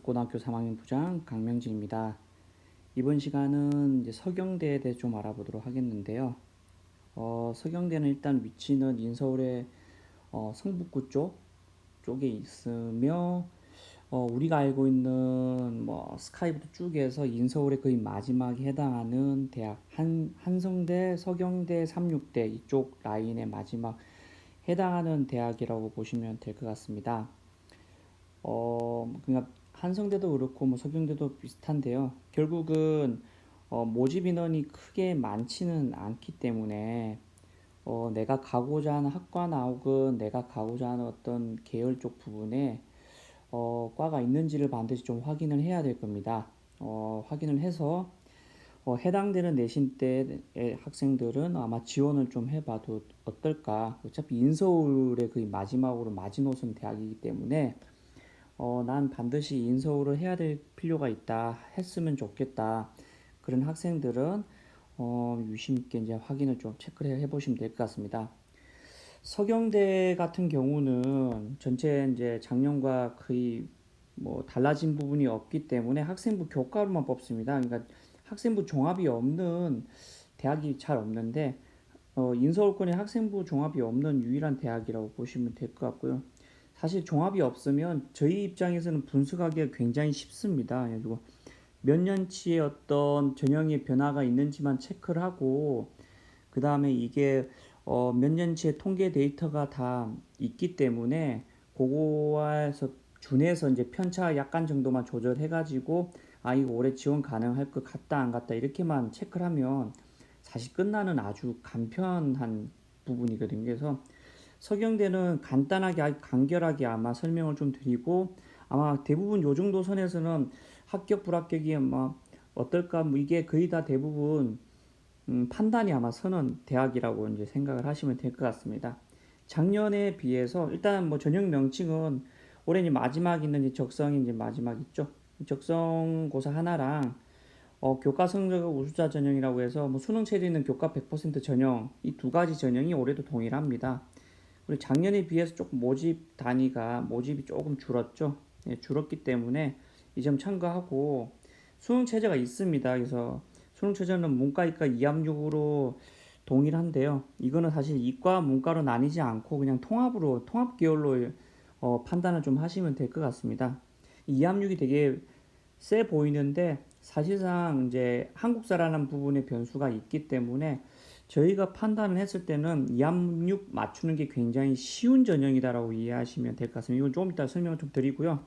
고등학교 3학년 부장 강명진입니다. 이번 시간은 이제 서경대에 대해 좀 알아보도록 하겠는데요. 서경대는 일단 위치는 인서울의 성북구 쪽에 있으며 우리가 알고 있는 뭐 스카이부터 쭉 해서 인서울의 거의 마지막에 해당하는 대학 한성대, 서경대, 삼육대 이쪽 라인의 마지막 해당하는 대학이라고 보시면 될 것 같습니다. 그러니까 한성대도 그렇고 뭐 서경대도 비슷한데요. 결국은 모집 인원이 크게 많지는 않기 때문에 내가 가고자 하는 학과나 혹은 내가 가고자 하는 어떤 계열 쪽 부분에 과가 있는지를 반드시 좀 확인을 해야 될 겁니다. 확인을 해서 해당되는 내신 때의 학생들은 아마 지원을 좀 해봐도 어떨까. 어차피 인서울의 거의 마지막으로 마지노선 대학이기 때문에 난 반드시 인서울을 해야 될 필요가 있다. 했으면 좋겠다. 그런 학생들은 유심 있게 이제 확인을 좀 체크를 해보시면 될 것 같습니다. 서경대 같은 경우는 전체 이제 작년과 거의 뭐 달라진 부분이 없기 때문에 학생부 교과로만 뽑습니다. 그러니까 학생부 종합이 없는 대학이 잘 없는데 인서울권에 학생부 종합이 없는 유일한 대학이라고 보시면 될 것 같고요. 사실 종합이 없으면 저희 입장에서는 분석하기가 굉장히 쉽습니다. 그리고 몇 년치의 어떤 전형의 변화가 있는지만 체크를 하고 그 다음에 이게 몇 년치의 통계 데이터가 다 있기 때문에 그거에서 준해서 이제 편차 약간 정도만 조절해가지고 이거 올해 지원 가능할 것 같다 안 같다 이렇게만 체크를 하면 사실 끝나는 아주 간편한 부분이거든요. 그래서 서경대는 간단하게 간결하게 아마 설명을 좀 드리고 아마 대부분 요 정도 선에서는 합격 불합격이 아마 어떨까 뭐 이게 거의 다 대부분 판단이 아마 서는 대학이라고 이제 생각을 하시면 될 것 같습니다. 작년에 비해서 일단 뭐 전형 명칭은 올해 이제 마지막 있는 이제 적성이 이제 마지막 있죠. 적성고사 하나랑 교과 성적 우수자 전형이라고 해서 뭐 수능 체제 있는 교과 100% 전형 이 두 가지 전형이 올해도 동일합니다. 그리고 작년에 비해서 조금 모집이 조금 줄었죠. 예, 줄었기 때문에 이 점 참고하고 수능 체제가 있습니다. 그래서 수능 체제는 문과, 이과 2합육으로 동일한데요. 이거는 사실 이과, 문과로 나뉘지 않고 그냥 통합 계열로 판단을 좀 하시면 될 것 같습니다. 2합육이 되게 세 보이는데 사실상 이제 한국사라는 부분의 변수가 있기 때문에 저희가 판단을 했을 때는 이압육 맞추는 게 굉장히 쉬운 전형이다라고 이해하시면 될 것 같습니다. 이건 좀 이따 설명을 좀 드리고요.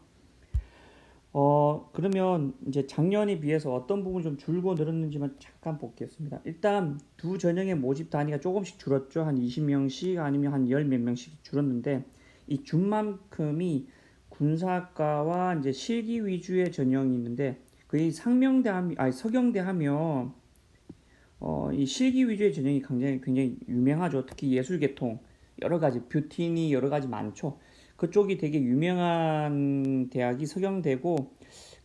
그러면 이제 작년에 비해서 어떤 부분이 좀 줄고 늘었는지만 잠깐 보겠습니다. 일단 두 전형의 모집 단위가 조금씩 줄었죠. 한 20명씩 아니면 한 열 몇 명씩 줄었는데 이 준 만큼이 군사학과와 이제 실기 위주의 전형이 있는데 거의 서경대 하면 이 실기 위주의 전형이 굉장히 유명하죠. 특히 예술계통 여러 가지 뷰티니 여러 가지 많죠. 그쪽이 되게 유명한 대학이 서경대고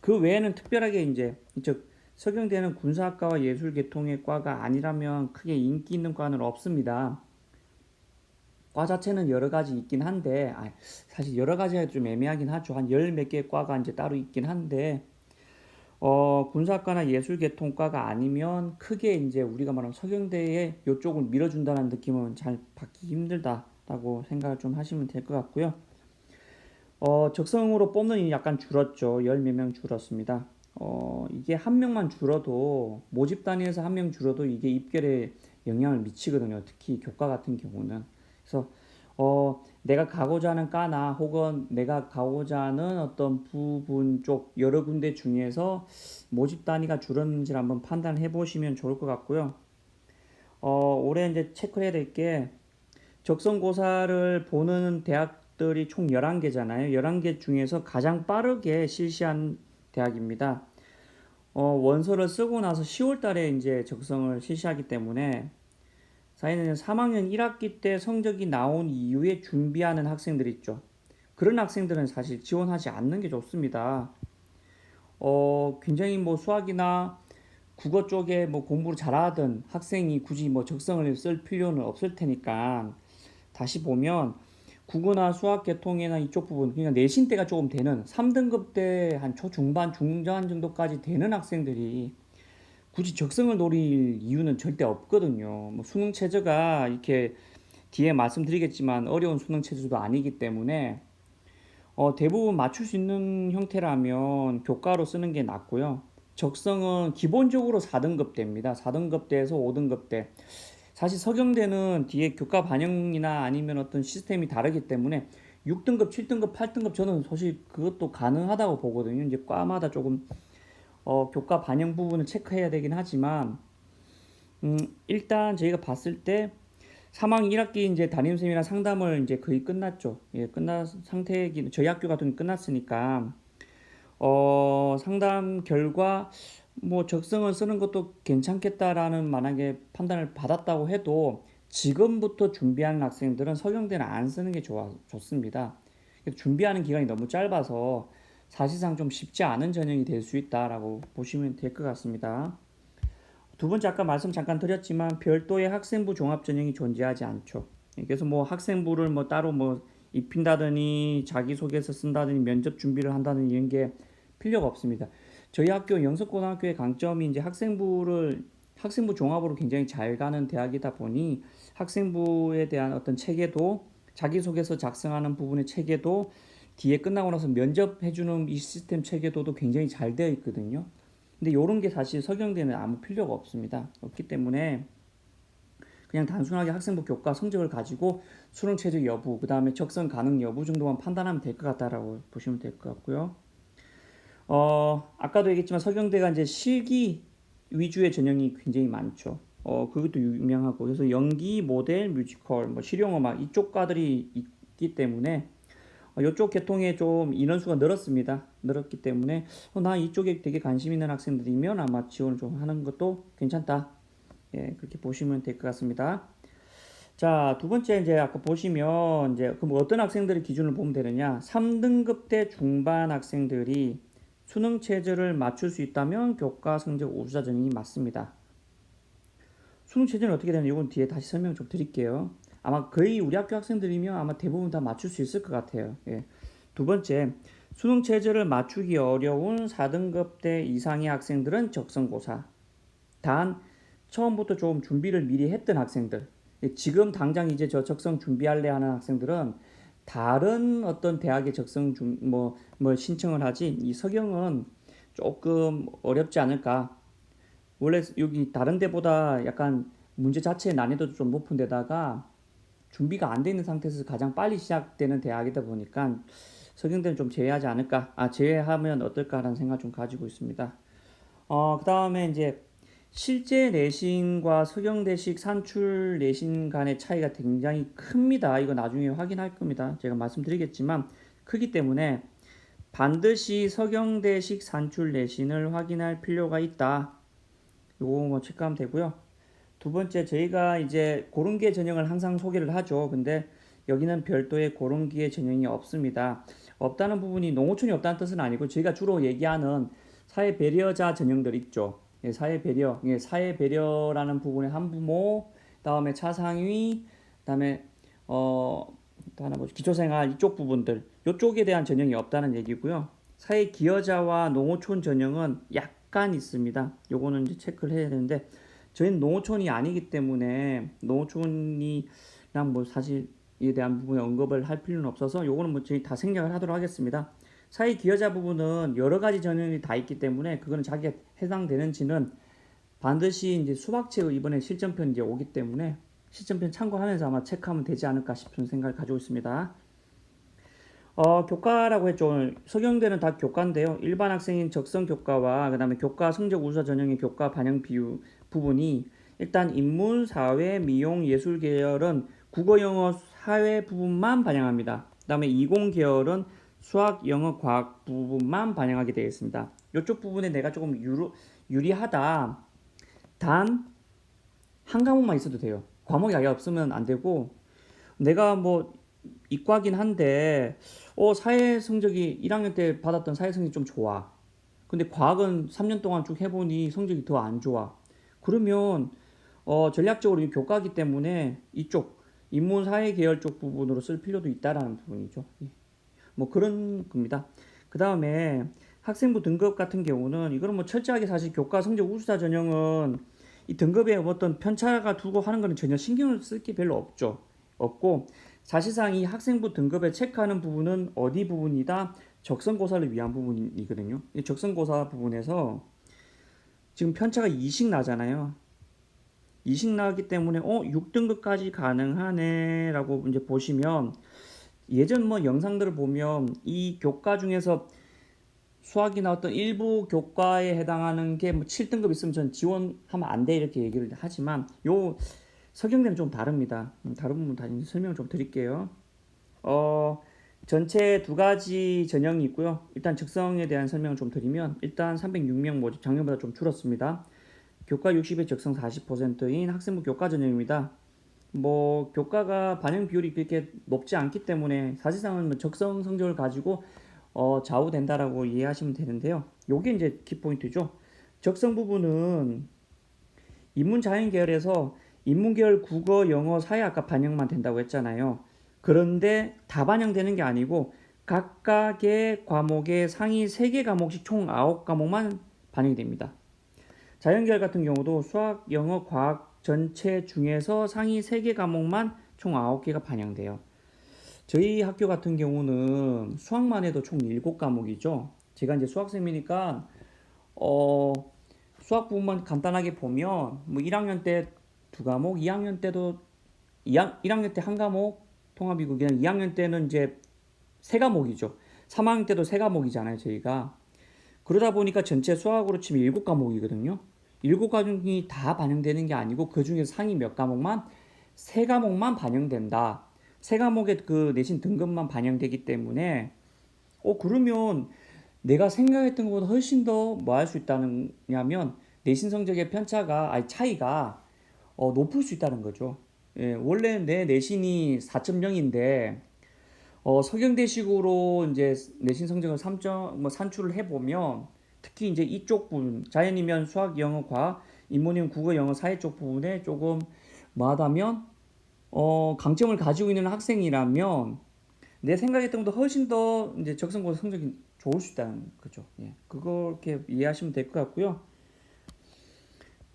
그 외에는 특별하게 이제 즉 서경대는 군사학과와 예술계통의 과가 아니라면 크게 인기 있는 과는 없습니다. 과 자체는 여러 가지 있긴 한데 사실 여러 가지가 좀 애매하긴 하죠. 한 열 몇 개의 과가 이제 따로 있긴 한데 군사학과나 예술계통과가 아니면 크게 이제 우리가 말하는 서경대에 이쪽을 밀어준다는 느낌은 잘 받기 힘들다라고 생각을 좀 하시면 될 것 같고요. 적성으로 뽑는 이 약간 줄었죠. 열 몇 명 줄었습니다. 이게 한 명만 줄어도 모집 단위에서 한 명 줄어도 이게 입결에 영향을 미치거든요. 특히 교과 같은 경우는. 그래서 내가 가고자 하는 과나 혹은 내가 가고자 하는 어떤 부분 쪽 여러 군데 중에서 모집 단위가 줄었는지를 한번 판단해 보시면 좋을 것 같고요. 올해 이제 체크해야 될 게 적성고사를 보는 대학들이 총 11개잖아요. 11개 중에서 가장 빠르게 실시한 대학입니다. 원서를 쓰고 나서 10월 달에 이제 적성을 실시하기 때문에 사실은 3학년 1학기 때 성적이 나온 이후에 준비하는 학생들 있죠. 그런 학생들은 사실 지원하지 않는 게 좋습니다. 굉장히 뭐 수학이나 국어 쪽에 뭐 공부를 잘하던 학생이 굳이 뭐 적성을 쓸 필요는 없을 테니까 다시 보면 국어나 수학 계통이나 이쪽 부분, 그러니까 내신대가 조금 되는 3등급 때 한 초중반, 중간 정도까지 되는 학생들이 굳이 적성을 노릴 이유는 절대 없거든요. 뭐 수능 최저가 이렇게 뒤에 말씀드리겠지만 어려운 수능 체제도 아니기 때문에 대부분 맞출 수 있는 형태라면 교과로 쓰는 게 낫고요. 적성은 기본적으로 4등급 대입니다. 4등급 대에서 5등급 대. 사실 서경대는 뒤에 교과 반영이나 아니면 어떤 시스템이 다르기 때문에 6등급, 7등급, 8등급 저는 사실 그것도 가능하다고 보거든요. 이제 과마다 조금 교과 반영 부분을 체크해야 되긴 하지만 일단 저희가 봤을 때 3학년 1학기 이제 담임쌤이랑 상담을 이제 거의 끝났죠. 예, 끝난 상태이긴 저희 학교 같은 경우 끝났으니까 상담 결과 뭐 적성을 쓰는 것도 괜찮겠다라는 만약에 판단을 받았다고 해도 지금부터 준비하는 학생들은 서경대는 안 쓰는 게 좋습니다. 준비하는 기간이 너무 짧아서 사실상 좀 쉽지 않은 전형이 될 수 있다라고 보시면 될 것 같습니다. 두 번째 아까 말씀 잠깐 드렸지만 별도의 학생부 종합 전형이 존재하지 않죠. 그래서 뭐 학생부를 뭐 따로 뭐 입힌다더니 자기소개서 쓴다더니 면접 준비를 한다는 이런 게 필요가 없습니다. 저희 학교 영석고등학교의 강점이 이제 학생부 종합으로 굉장히 잘 가는 대학이다 보니 학생부에 대한 어떤 체계도 자기소개서 작성하는 부분의 체계도 뒤에 끝나고 나서 면접해주는 이 시스템 체계도도 굉장히 잘 되어 있거든요. 근데 이런 게 사실 서경대는 아무 필요가 없습니다. 없기 때문에 그냥 단순하게 학생부 교과 성적을 가지고 수능 최저 여부, 그 다음에 적성 가능 여부 정도만 판단하면 될 것 같다라고 보시면 될 것 같고요. 아까도 얘기했지만 서경대가 이제 실기 위주의 전형이 굉장히 많죠. 그것도 유명하고 그래서 연기, 모델, 뮤지컬, 뭐 실용음악 이쪽 과들이 있기 때문에 이쪽 계통에 좀 인원수가 늘었습니다. 늘었기 때문에 나 이쪽에 되게 관심 있는 학생들이면 아마 지원을 좀 하는 것도 괜찮다. 예, 그렇게 보시면 될 것 같습니다. 자, 두 번째 이제 아까 보시면 이제 그럼 어떤 학생들의 기준을 보면 되느냐? 3등급 대 중반 학생들이 수능 체제를 맞출 수 있다면 교과 성적 우수자 전형이 맞습니다. 수능 체제는 어떻게 되는지 이건 뒤에 다시 설명 좀 드릴게요. 아마 거의 우리 학교 학생들이면 아마 대부분 다 맞출 수 있을 것 같아요. 예. 두 번째, 수능 체제를 맞추기 어려운 4등급 대 이상의 학생들은 적성고사. 단, 처음부터 좀 준비를 미리 했던 학생들. 예, 지금 당장 이제 저 적성 준비할래 하는 학생들은 다른 어떤 대학에 뭐 신청을 하지, 이 서경은 조금 어렵지 않을까. 원래 여기 다른 데보다 약간 문제 자체의 난이도도 좀 높은 데다가 준비가 안 돼 있는 상태에서 가장 빨리 시작되는 대학이다 보니까 서경대는 좀 제외하지 않을까, 제외하면 어떨까라는 생각 좀 가지고 있습니다. 그 다음에 이제 실제 내신과 서경대식 산출 내신 간의 차이가 굉장히 큽니다. 이거 나중에 확인할 겁니다. 제가 말씀드리겠지만 크기 때문에 반드시 서경대식 산출 내신을 확인할 필요가 있다. 요거 뭐 체크하면 되고요. 두 번째 저희가 이제 고른기의 전형을 항상 소개를 하죠. 근데 여기는 별도의 고른기의 전형이 없습니다. 없다는 부분이 농어촌이 없다는 뜻은 아니고 저희가 주로 얘기하는 사회 배려자 전형들 있죠. 예, 사회 배려, 예, 사회 배려라는 부분에 한부모, 다음에 차상위, 그다음에 또 하나 뭐지 기초생활 이쪽 부분들, 이쪽에 대한 전형이 없다는 얘기고요. 사회 기여자와 농어촌 전형은 약간 있습니다. 요거는 이제 체크를 해야 되는데 저희는 농어촌이 아니기 때문에 농어촌이랑 뭐 사실 이에 대한 부분에 언급을 할 필요는 없어서 요거는 뭐 저희 다 생략을 하도록 하겠습니다. 사회 기여자 부분은 여러 가지 전형이 다 있기 때문에 그거는 자기가 해당되는지는 반드시 이제 수학체 이번에 실전편 이제 오기 때문에 실전편 참고하면서 아마 체크하면 되지 않을까 싶은 생각을 가지고 있습니다. 교과라고 했죠. 오늘 서경대는 다 교과인데요. 일반 학생인 적성 교과와 그다음에 교과 성적 우수자 전형의 교과 반영 비율 부분이 일단 인문, 사회, 미용, 예술 계열은 국어, 영어, 사회 부분만 반영합니다. 그다음에 이공 계열은 수학, 영어, 과학 부분만 반영하게 되어 있습니다. 이쪽 부분에 내가 조금 유리하다. 단 한 과목만 있어도 돼요. 과목이 아예 없으면 안 되고 내가 뭐 이과긴 한데 사회 성적이 1학년 때 받았던 사회 성적이 좀 좋아. 근데 과학은 3년 동안 쭉 해보니 성적이 더 안 좋아. 그러면 전략적으로 이 교과기 때문에 이쪽 인문사회 계열 쪽 부분으로 쓸 필요도 있다라는 부분이죠. 예. 뭐 그런 겁니다. 그 다음에 학생부 등급 같은 경우는 이거는 뭐 철저하게 사실 교과 성적 우수자 전형은 이 등급에 어떤 편차가 두고 하는 거는 전혀 신경을 쓸 게 별로 없죠. 없고 사실상 이 학생부 등급에 체크하는 부분은 어디 부분이다? 적성고사를 위한 부분이거든요. 이 적성고사 부분에서 지금 편차가 2씩 나잖아요. 2씩 나기 때문에 6등급까지 가능하네 라고 이제 보시면 예전 뭐 영상들을 보면 이 교과 중에서 수학이나 어떤 일부 교과에 해당하는 게 뭐 7등급 있으면 전 지원하면 안 돼 이렇게 얘기를 하지만 요 석영대는 좀 다릅니다. 다른 부분 다시 설명 좀 드릴게요. 전체 두 가지 전형이 있고요. 일단 적성에 대한 설명을 좀 드리면 일단 306명 모집 작년보다 좀 줄었습니다. 교과 60에 적성 40%인 학생부 교과 전형입니다. 뭐 교과가 반영 비율이 그렇게 높지 않기 때문에 사실상은 뭐 적성 성적을 가지고 좌우된다라고 이해하시면 되는데요. 요게 이제 키포인트죠. 적성 부분은 인문 자연 계열에서 인문 계열 국어, 영어, 사회 아까 반영만 된다고 했잖아요. 그런데 다 반영되는 게 아니고 각각의 과목의 상위 3개 과목씩 총 9과목만 반영이 됩니다. 자연계열 같은 경우도 수학, 영어, 과학 전체 중에서 상위 3개 과목만 총 9개가 반영돼요. 저희 학교 같은 경우는 수학만 해도 총 7과목이죠. 제가 이제 수학생이니까 어, 수학 부분만 간단하게 보면 뭐 1학년 때 2과목, 2학년 때도 1학년 때 한 과목 통합이고 그냥 2학년 때는 이제 3과목이죠. 3학년 때도 3과목이잖아요, 저희가. 그러다 보니까 전체 수학으로 치면 7과목이거든요. 7과목이 다 반영되는 게 아니고 그 중에 상위 몇 과목만 3과목만 반영된다. 3과목의 그 내신 등급만 반영되기 때문에 그러면 내가 생각했던 것보다 훨씬 더 뭐 할 수 있다느냐면 내신 성적의 편차가 아니 차이가 높을 수 있다는 거죠. 예, 원래 내 내신이 4.0인데 서경대식으로 이제 내신 성적을 3점 뭐 산출을 해보면 특히 이제 이쪽 부분 자연이면 수학, 영어, 과학, 인문이면 국어, 영어, 사회 쪽 부분에 조금 뭐하다면 강점을 가지고 있는 학생이라면 내 생각했던 것보다 훨씬 더 이제 적성고사 성적이 좋을 수 있다는 거죠. 예, 그렇게 이해하시면 될 것 같고요.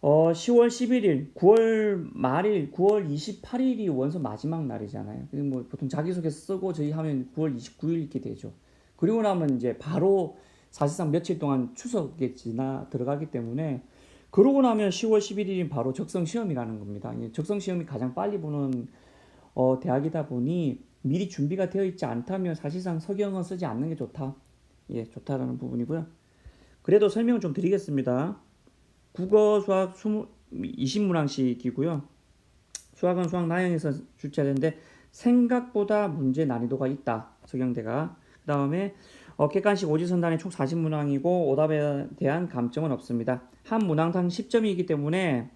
10월 11일, 9월 말일, 9월 28일이 원서 마지막 날이잖아요. 뭐 보통 자기소개서 쓰고 저희 하면 9월 29일 이렇게 되죠. 그리고 나면 이제 바로 사실상 며칠 동안 추석에 지나 들어가기 때문에 그러고 나면 10월 11일이 바로 적성 시험이라는 겁니다. 적성 시험이 가장 빨리 보는 대학이다 보니 미리 준비가 되어 있지 않다면 사실상 서경은 쓰지 않는 게 좋다. 예, 좋다라는 부분이고요. 그래도 설명 좀 드리겠습니다. 국어, 수학 20문항씩이고요. 수학은 수학 나형에서 출제되는데 생각보다 문제 난이도가 있다. 서경대가. 그 다음에 객관식 오지선단이 총 40문항이고 오답에 대한 감점은 없습니다. 한 문항당 10점이기 때문에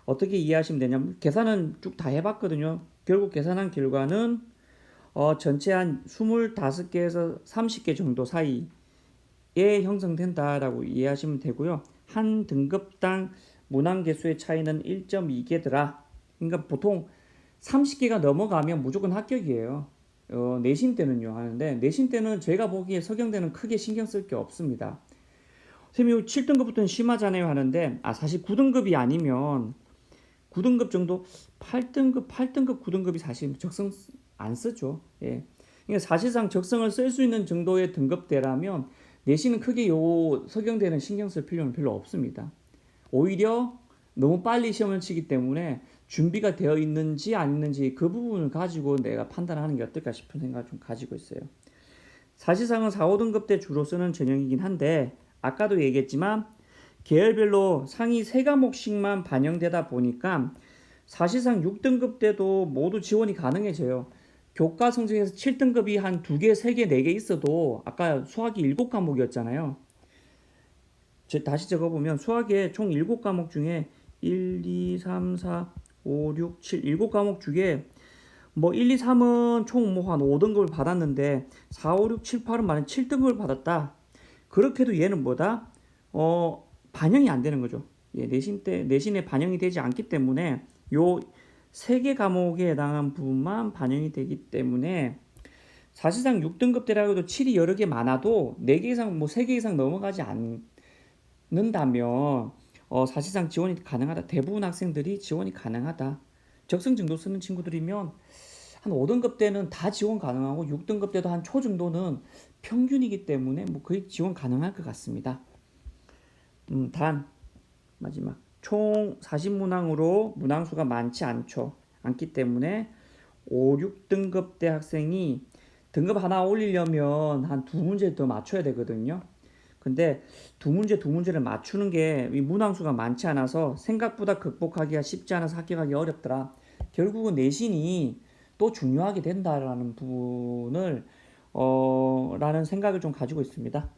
어떻게 이해하시면 되냐면 계산은 쭉 다 해봤거든요. 결국 계산한 결과는 전체 한 25개에서 30개 정도 사이에 형성된다라고 이해하시면 되고요. 한 등급당 문항 개수의 차이는 1.2개더라. 그러니까 보통 30개가 넘어가면 무조건 합격이에요. 내신 때는요 하는데 내신 때는 제가 보기에 서경대는 크게 신경 쓸 게 없습니다. 선생님 7등급부터는 심하잖아요 하는데 사실 9등급이 아니면 9등급 정도 8등급 9등급이 사실 적성 안 쓰죠. 예. 그러니까 사실상 적성을 쓸 수 있는 정도의 등급대라면 내신은 크게 요 서경대는 신경 쓸 필요는 별로 없습니다. 오히려 너무 빨리 시험을 치기 때문에 준비가 되어 있는지 안 있는지 그 부분을 가지고 내가 판단하는 게 어떨까 싶은 생각을 좀 가지고 있어요. 사실상은 4, 5등급 때 주로 쓰는 전형이긴 한데 아까도 얘기했지만 계열별로 상위 3과목씩만 반영되다 보니까 사실상 6등급 때도 모두 지원이 가능해져요. 교과 성적에서 7등급이 한 2개, 3개, 4개 있어도 아까 수학이 7과목이었잖아요. 다시 적어보면 수학에 총 7과목 중에 1, 2, 3, 4, 5, 6, 7, 7과목 중에 뭐 1, 2, 3은 총 뭐 한 5등급을 받았는데 4, 5, 6, 7, 8은 만약 7등급을 받았다. 그렇게도 얘는 뭐다? 반영이 안 되는 거죠. 예, 내신에 반영이 되지 않기 때문에 요 3개 과목에 해당한 부분만 반영이 되기 때문에 사실상 6등급대라고 7이 여러 개 많아도 4개 이상, 3개 이상 넘어가지 않는다면 사실상 지원이 가능하다. 대부분 학생들이 지원이 가능하다. 적성 정도 쓰는 친구들이면 한 5등급 때는 다 지원 가능하고 6등급 때도 한 초 정도는 평균이기 때문에 거의 지원 가능할 것 같습니다. 단 마지막 총 40문항으로 문항수가 많지 않기 때문에 5, 6등급 대 학생이 등급 하나 올리려면 한 2문제 더 맞춰야 되거든요. 근데 두 문제를 맞추는 게 문항수가 많지 않아서 생각보다 극복하기가 쉽지 않아서 합격하기 어렵더라. 결국은 내신이 또 중요하게 된다라는 부분을 라는 생각을 좀 가지고 있습니다.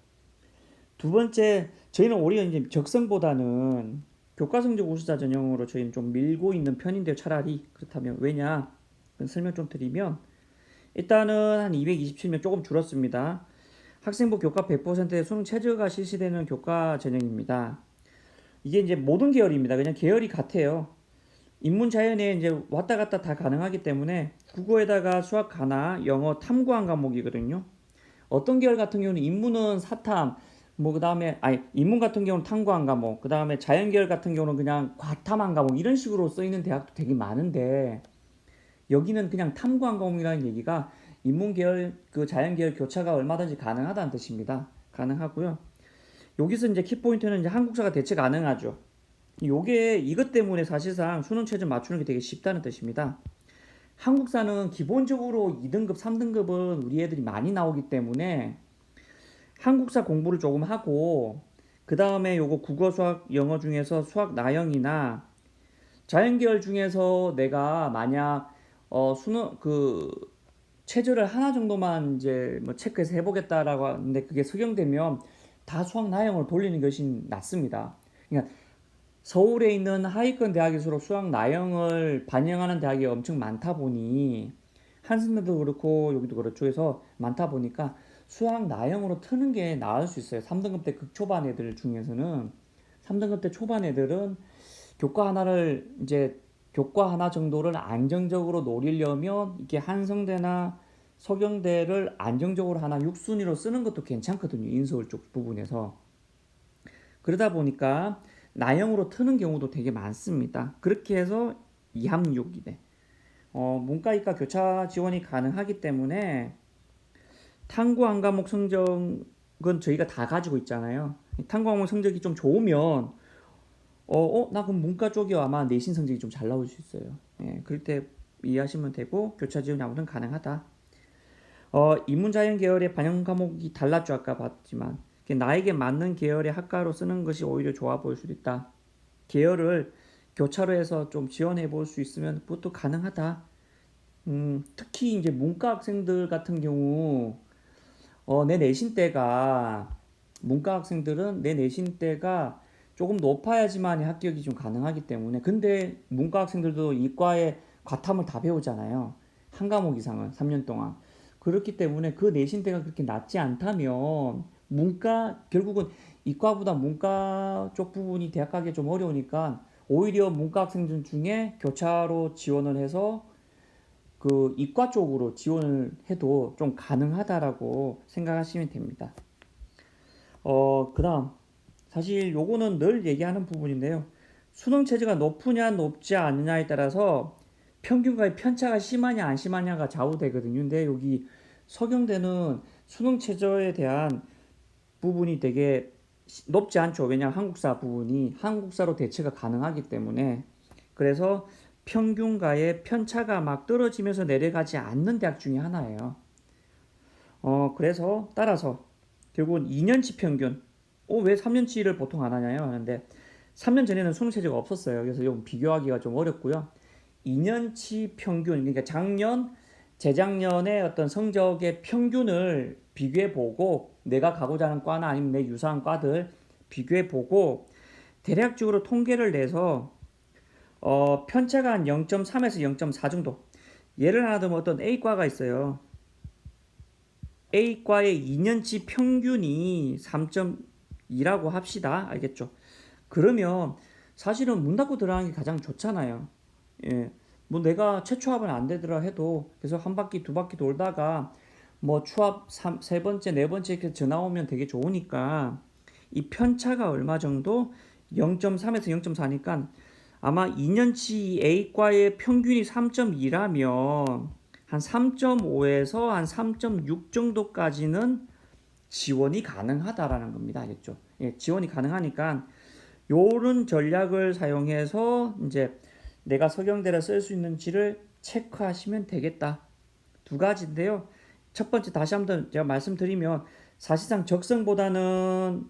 두 번째, 저희는 오히려 이제 적성보다는 교과성적 우수자 전형으로 저희는 좀 밀고 있는 편인데요. 차라리 그렇다면 왜냐? 설명 좀 드리면 일단은 한 227명 조금 줄었습니다. 학생부 교과 100%의 수능 최저가 실시되는 교과 전형입니다. 이게 이제 모든 계열입니다. 그냥 계열이 같아요. 인문 자연에 이제 왔다 갔다 다 가능하기 때문에 국어에다가 수학 하나, 영어 탐구한 과목이거든요. 어떤 계열 같은 경우는 인문은 사탐, 그다음에 인문 같은 경우는 탐구한 과목, 그다음에 자연 계열 같은 경우는 그냥 과탐한 과목 이런 식으로 써 있는 대학도 되게 많은데 여기는 그냥 탐구한 과목이라는 얘기가 인문 계열 그 자연 계열 교차가 얼마든지 가능하다는 뜻입니다. 가능하고요. 여기서 이제 키포인트는 이제 한국사가 대체 가능하죠. 요게 이것 때문에 사실상 수능 최저 맞추는 게 되게 쉽다는 뜻입니다. 한국사는 기본적으로 2등급, 3등급은 우리 애들이 많이 나오기 때문에 한국사 공부를 조금 하고 그 다음에 요거 국어, 수학, 영어 중에서 수학 나영이나 자연계열 중에서 내가 만약 수능 체제를 하나 정도만 이제 체크해서 해보겠다라고 하는데 그게 적용되면 다 수학 나영으로 돌리는 것이 낫습니다. 그러니까 서울에 있는 하위권 대학일수록 수학 나영을 반영하는 대학이 엄청 많다 보니 한승대도 그렇고 여기도 그렇죠. 해서 많다 보니까 수학 나영으로 트는 게 나을 수 있어요. 3등급 때 극초반 애들 중에서는 3등급 때 초반 애들은 교과 하나 정도를 안정적으로 노리려면 이게 한성대나 서경대를 안정적으로 하나 6순위로 쓰는 것도 괜찮거든요. 인서울 쪽 부분에서. 그러다 보니까 나영으로 트는 경우도 되게 많습니다. 그렇게 해서 2합6이네. 문과이과 교차 지원이 가능하기 때문에 탐구 한 과목 성적은 저희가 다 가지고 있잖아요. 탐구 과목 성적이 좀 좋으면 나 그럼 문과 쪽이 아마 내신 성적이 좀 잘 나올 수 있어요. 예, 그럴 때 이해하시면 되고 교차 지원이 아무튼 가능하다. 인문자연 계열의 반영 과목이 달랐죠. 아까 봤지만 나에게 맞는 계열의 학과로 쓰는 것이 오히려 좋아 보일 수도 있다. 계열을 교차로 해서 좀 지원해 볼 수 있으면 그것도 가능하다. 특히 이제 문과 학생들 같은 경우 내 내신대가 문과 학생들은 내 내신대가 조금 높아야지만 합격이 좀 가능하기 때문에 근데 문과 학생들도 이과의 과탐을 다 배우잖아요. 한 과목 이상은 3년 동안. 그렇기 때문에 그 내신대가 그렇게 낮지 않다면 결국은 이과보다 문과 쪽 부분이 대학 가기 좀 어려우니까 오히려 문과 학생들 중에 교차로 지원을 해서 그 이과 쪽으로 지원을 해도 좀 가능하다라고 생각하시면 됩니다. 그다음 사실 요거는 늘 얘기하는 부분인데요. 수능 체제가 높으냐 높지 않느냐에 따라서 평균과의 편차가 심하냐 안 심하냐가 좌우되거든요. 근데 여기 서경대는 수능 최저에 대한 부분이 되게 높지 않죠. 왜냐하면 한국사 부분이 한국사로 대체가 가능하기 때문에 그래서 평균과의 편차가 막 떨어지면서 내려가지 않는 대학 중에 하나예요. 그래서 따라서 결국은 2년치 평균 왜 3년치를 보통 안 하냐요 하는데 3년 전에는 수능 체제가 없었어요. 그래서 좀 비교하기가 좀 어렵고요. 2년치 평균 그러니까 재작년의 어떤 성적의 평균을 비교해 보고 내가 가고자 하는 과나 아니면 내 유사한 과들 비교해 보고 대략적으로 통계를 내서 편차가 한 0.3에서 0.4 정도. 예를 하나 들면 어떤 A과가 있어요. A과의 2년치 평균이 3.2라고 합시다. 알겠죠? 그러면 사실은 문 닫고 들어가는 게 가장 좋잖아요. 예. 뭐 내가 최초합은 안 되더라 해도 계속 한 바퀴 두 바퀴 돌다가 뭐 추합 세 번째 네 번째 이렇게 전화 오면 되게 좋으니까 이 편차가 얼마 정도 0.3에서 0.4니까 아마 2년치 A과의 평균이 3.2라면 한 3.5에서 한 3.6 정도까지는 지원이 가능하다라는 겁니다. 알겠죠? 예, 지원이 가능하니까 요런 전략을 사용해서 이제 내가 서경대를 쓸 수 있는지를 체크하시면 되겠다. 두 가지인데요. 첫 번째 다시 한번 제가 말씀드리면 사실상 적성보다는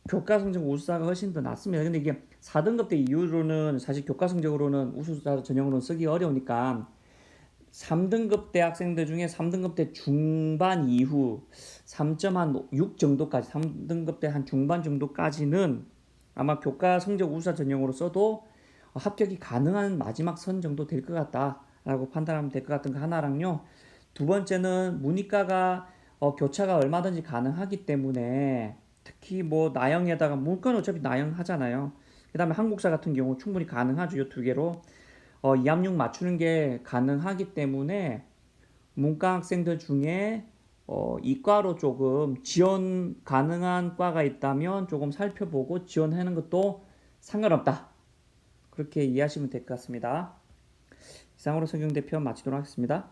교과 성적 우수자가 훨씬 더 낫습니다. 근데 이게 4등급 때 이후로는 사실 교과 성적으로는 우수자 전형으로는 쓰기 어려우니까 3등급 대 학생들 중에 3등급 대 중반 이후 3.6 정도까지 3등급 대 한 중반 정도까지는 아마 교과 성적 우수자 전형으로 써도 합격이 가능한 마지막 선 정도 될 것 같다라고 판단하면 될 것 같은 거 하나랑요. 두 번째는 문이과가 교차가 얼마든지 가능하기 때문에 특히 뭐 나영에다가 문과는 어차피 나영 하잖아요. 그다음에 한국사 같은 경우 충분히 가능하죠. 이 두 개로 2학년 맞추는 게 가능하기 때문에 문과 학생들 중에 이과로 조금 지원 가능한 과가 있다면 조금 살펴보고 지원하는 것도 상관없다. 그렇게 이해하시면 될 것 같습니다. 이상으로 성경대표 마치도록 하겠습니다.